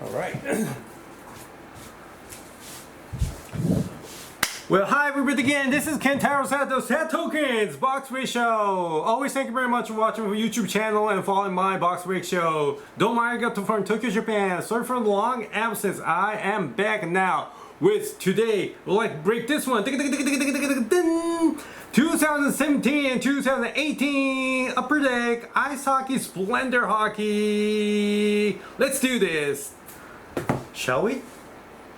Alright. Well, hi everybody again. This is Kentaro Sato, SATOKEN'S Box Break Show. Always thank you very much for watching my YouTube channel and following my Box Break Show. Domo arigato from Tokyo, Japan. Sorry for the long absence. I am back now with today. We'd like to break this one. 2017 and 2018 Upper Deck Ice Hockey Splendor Hockey. Let's do this. Shall we?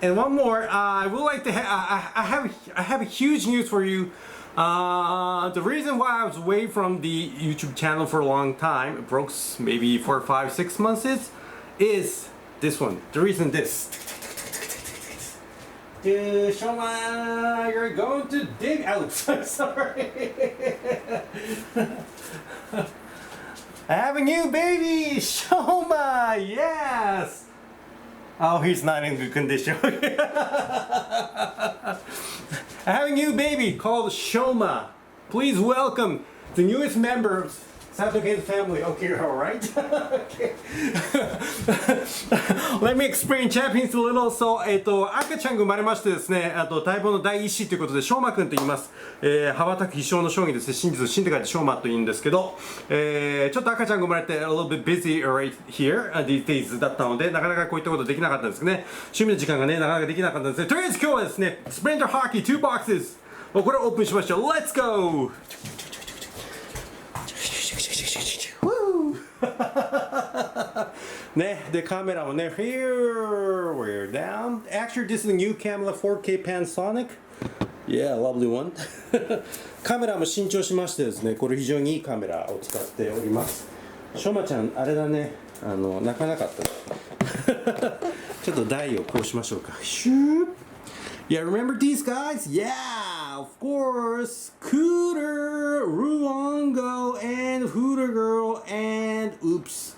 And one more, I would like to I have a huge news for you. The reason why I was away from the YouTube channel for a long time, it broke maybe 4, 5, 6 months, is this one. The reason this. Shoma, you're going to dig out. Sorry. I have a new baby, Shoma. Yes. Oh, he's not in good condition. I have a new baby called Shoma. Please welcome the newest member of SATOKEN'S family. Okay, alright. Okay. Let me explain Japanese a little. So, 赤ちゃんが生まれましてですね、待望の第一子ということで、しょうまくんと言います。羽ばたく飛翔の将棋ですね、真実の真って書いてしょうまと言うんですけど、ちょっと赤ちゃんが生まれて、a little bit busy right here, these days だったので、なかなかこういったことできなかったんですね。趣味の時間がね、なかなかできなかったんですね。とりあえず今日はですね、Splendor Hockey 2Boxes。これをオープンしましょう。Let's go! The camera on there. Here, we're down. Actually, this is a new camera, 4K Panasonic. Yeah, lovely one. カメラも新調しましてですね、これ非常にいいカメラを使っております。しょまちゃん、あれだね、泣かなかった。ちょっと台をこうしましょうか。Yeah, remember these guys? Yeah, of course. Cooter, Ruongo, and Hooter Girl, and oops.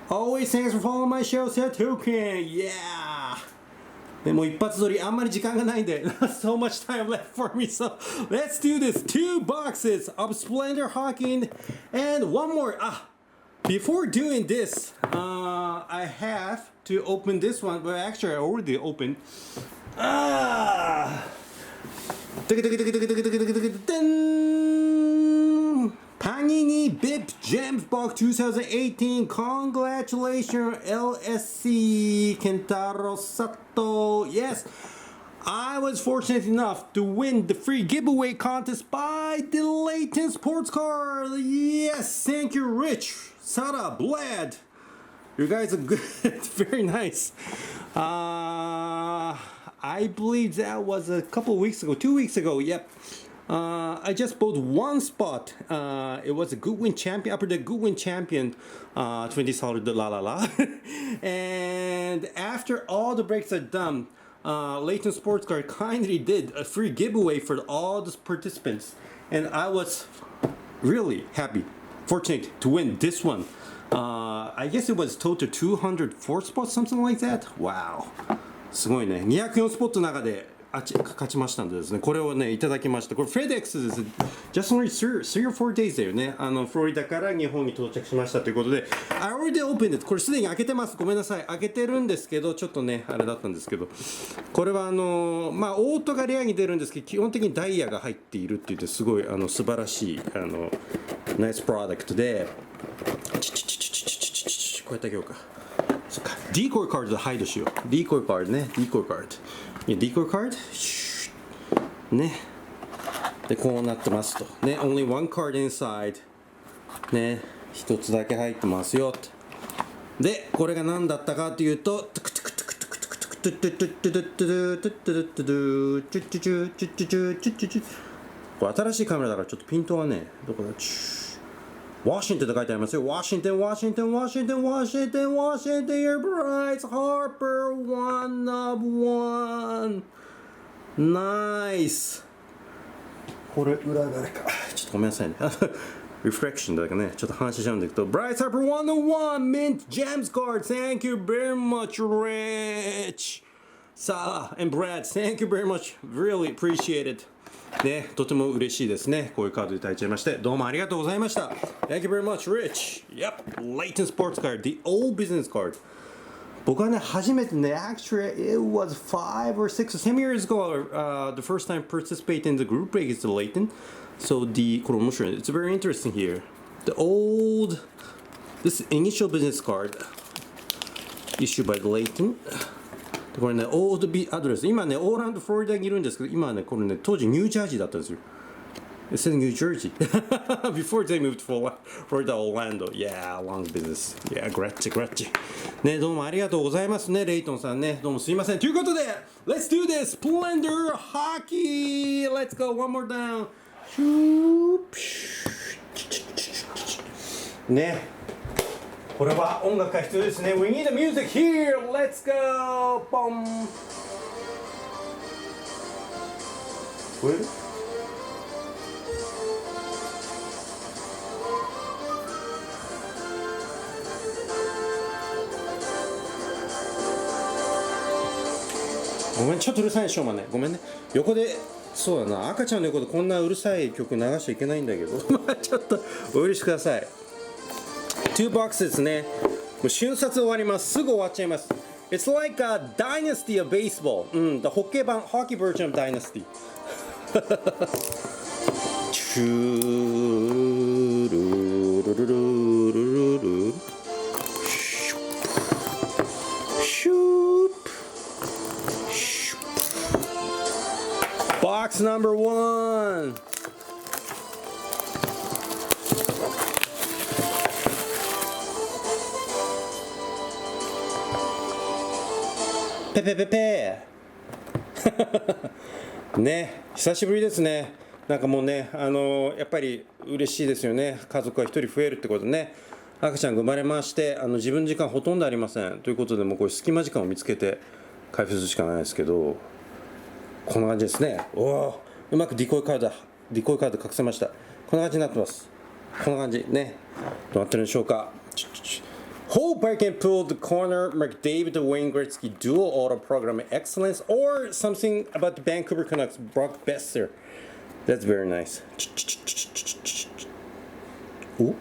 Always thanks for following my show, SATOKEN. Yeah. でも一発撮りあんまり時間がないんで not so much time left for me, so let's do this. 2 boxes of Splendor Hockey and one more. Before doing this, I have to open this one, but actually I already opened. PANINI BIP Gems Box 2018. Congratulations, LSC Kentaro Sato. Yes, I was fortunate enough to win the free giveaway contest by the LAYTON Sports Card. Yes, thank you, Rich, Sara, Blad. You guys are good. It's very nice. I believe that was a couple weeks ago, 2 weeks ago. Yep. I just bought one spot. It was a Goodwin Champion, Upperdeck Goodwin Champion, 20 solid la la la. And after all the breaks are done, LAYTON Sports Card kindly did a free giveaway for all the participants, and I was really happy, fortunate to win this one. I guess it was total 204 spots, something like that. Wow. すごいね。204スポットの中で勝ちましたんでですね、これをね、いただきました。これ FedEx です。Just only 3 or 4 days だよね。フロリダから日本に到着しましたということで、I already opened it. これすでに開けてます。ごめんなさい。開けてるんですけど、ちょっとね、あれだったんですけど、これはオートがレアに出るんですけど、基本的にダイヤが入っているって言って、すごい素晴らしいナイスプロダクトで、こうやってあげようか。そっか、ディーコイカードでハイドしよう。ディーコイカードね、ディーコイカード。ディーコイカードね。で、こうなってますと。ね、only one card inside。ね、一つだけ入ってますよ。で、これが何だったかというと、これ新しいカメラだからちょっとピントはね、どこだWashington って書いてありますよ。Washington, Washington, Washington, Washington, Washington, your Bryce Harper, 1 of 1. Nice. これ裏があれか。ちょっとごめんなさいね。Reflection だけね、ちょっと話しちゃうんだけど、Bryce Harper 1 of 1 Mint Gems Card. Thank you very much, Rich. Sala and Brad, thank you very much. Really appreciate it. ね、とても嬉しいですね。こういうカードいただいちゃいまして、どうもありがとうございました。Thank you very much, Rich. Yep, LAYTON Sports Card, the old business card. 僕はね、初めてね、actually it was 5 or 6 or 7 years ago, the first time participate in the group break is the LAYTON. Soこれ面白い。It's very interesting here. This initial business card issued by the LAYTON. これね、オールドアドレス。今ね、オーランド、フロリダにいるんですけど、今ね、これね、当時ニュージャージーだったんですよ。It said New Jersey before they moved for Florida, Orlando. Yeah, long business. Yeah, grazie. ね、どうもありがとうございますね、レイトンさんね。どうもすいません。ということで、Let's do this! Splendor Hockey! Let's go, one more down. ね。これは音楽が必要ですね。We need the music here! Let's go! ボン！これごめん、ちょっとうるさいでしょうまね。ごめんね。横で、そうだな、赤ちゃんの横でこんなうるさい曲流しちゃいけないんだけど、まあちょっとお許しください。2Boxes ですね。もう瞬殺終わります。すぐ終わっちゃいます。It's like a dynasty of baseball. うん、the ホッケー版、hockey version of dynasty. チュールルルルルルルシューBox number 1. Pepe. ね、久しぶりですね。なんかもうね、やっぱり嬉しいですよね。家族が1人増えるってことでね。赤ちゃんが生まれまして、自分時間ほとんどありません。ということで、もうこれ隙間時間を見つけて開封するしかないですけど、こんな感じですね。おお、うまくディコイカード隠せました。こんな感じになってます。こんな感じね。どうなってるんでしょうか。Hope I can pull the corner McDavid Wayne Gretzky dual auto program excellence or something about the Vancouver Canucks Brock Besser. That's very nice. お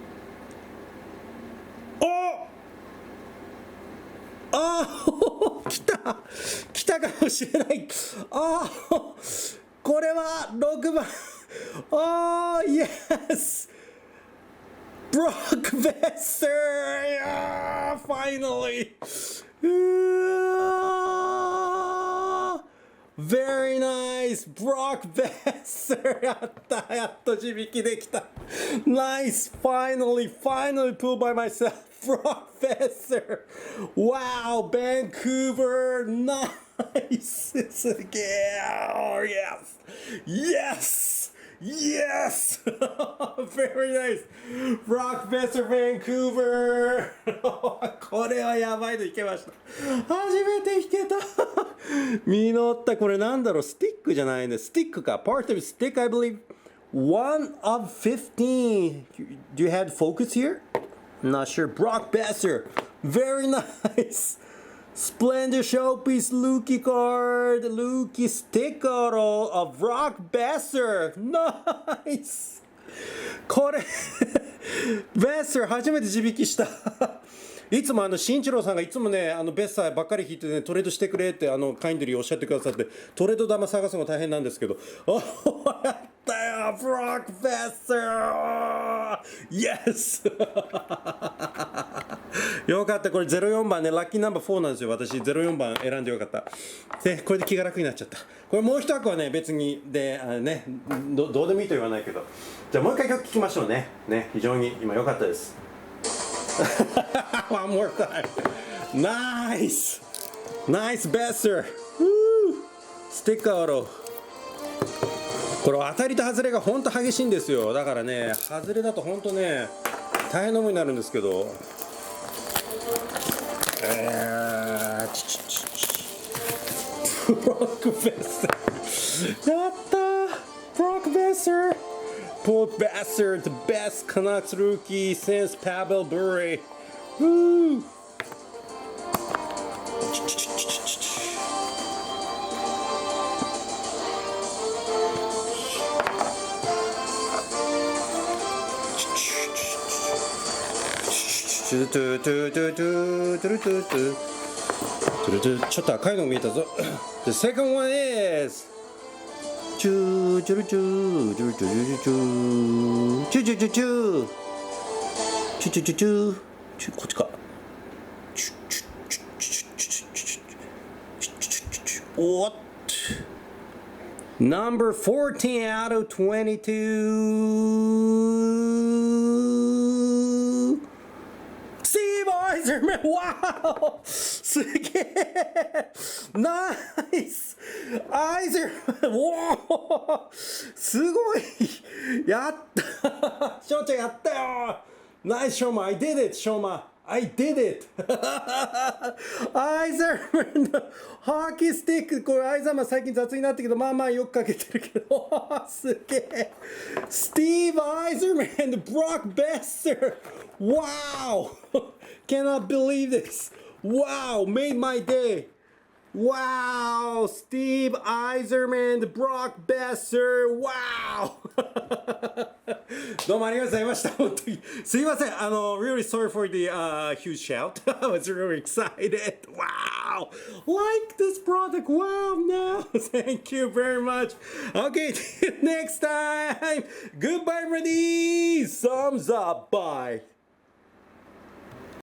来たかもしれない。これは6番。Yes! Brock Besser! Yeah, finally! Very nice! Brock Besser! やっと自引できた。Nice! Finally pulled by myself. Brock Besser! Wow! Vancouver! Nice! Oh, yes! Very nice! Brock Besser Vancouver! これはやばいのいけました。初めて弾けた。実った。これなんだろう、スティックじゃないね。スティックか。Part of stick, I believe. 1 of 15. Do you have focus here? Not sure. Brock Besser. Very nice. Splendor Showpiece Lukey card. Lukey stick auto of Brock Besser. Nice. これベッサー初めて自引した。いつも慎一郎さんがいつもねベッサーばっかり引いてねトレードしてくれってカインドリーおっしゃってくださってトレード玉探すのが大変なんですけど、やったよブロック・ベッサー、イエスよかった。これ04番ね、ラッキーナンバー4なんですよ。私04番選んでよかった。でこれで気が楽になっちゃった。これもう一枠はね別にでね どうでもいいと言わないけど、じゃあもう一回曲聴きましょうね。非常に今良かったです。One more time. Nice Besser. Stick auto. これ当たりと外れが本当激しいんですよ。だからね外れだと本当ね大変な思いになるんですけど、ブロック・ベッサーやったー。ブロック・ベッサーBrock Besser, the best Canucks rookie since Pavel Bure. Woo! ちょっと赤いの見えたぞ。The second one is チューチュルチューチュルチュルチューチューチュチュチュチューチュチュチュチュチュこっちか。What? Number 14 out of 22. Steve Eiserman! Wow! すげえ Nice! Eiserman! Wow! すごいやった翔ちゃんやったよ Nice, Shoma! I did it, Shoma! I did it! アイザーマンのハーキースティック、これアイザーマン最近雑になったけど、まあまあよくかけてるけど、すげえ。スティーブ・アイザーマン and Brock Besser! Wow! Cannot believe this! Wow! Made my day! Wow! Steve Eiserman, Brock Besser! Wow! どうもありがとうございました。本当にすいません。really sorry for the huge shout. I was really excited. Wow! Like this product. Wow! No, thank you very much. Okay, till next time. Goodbye, buddies. Thumbs up. Bye.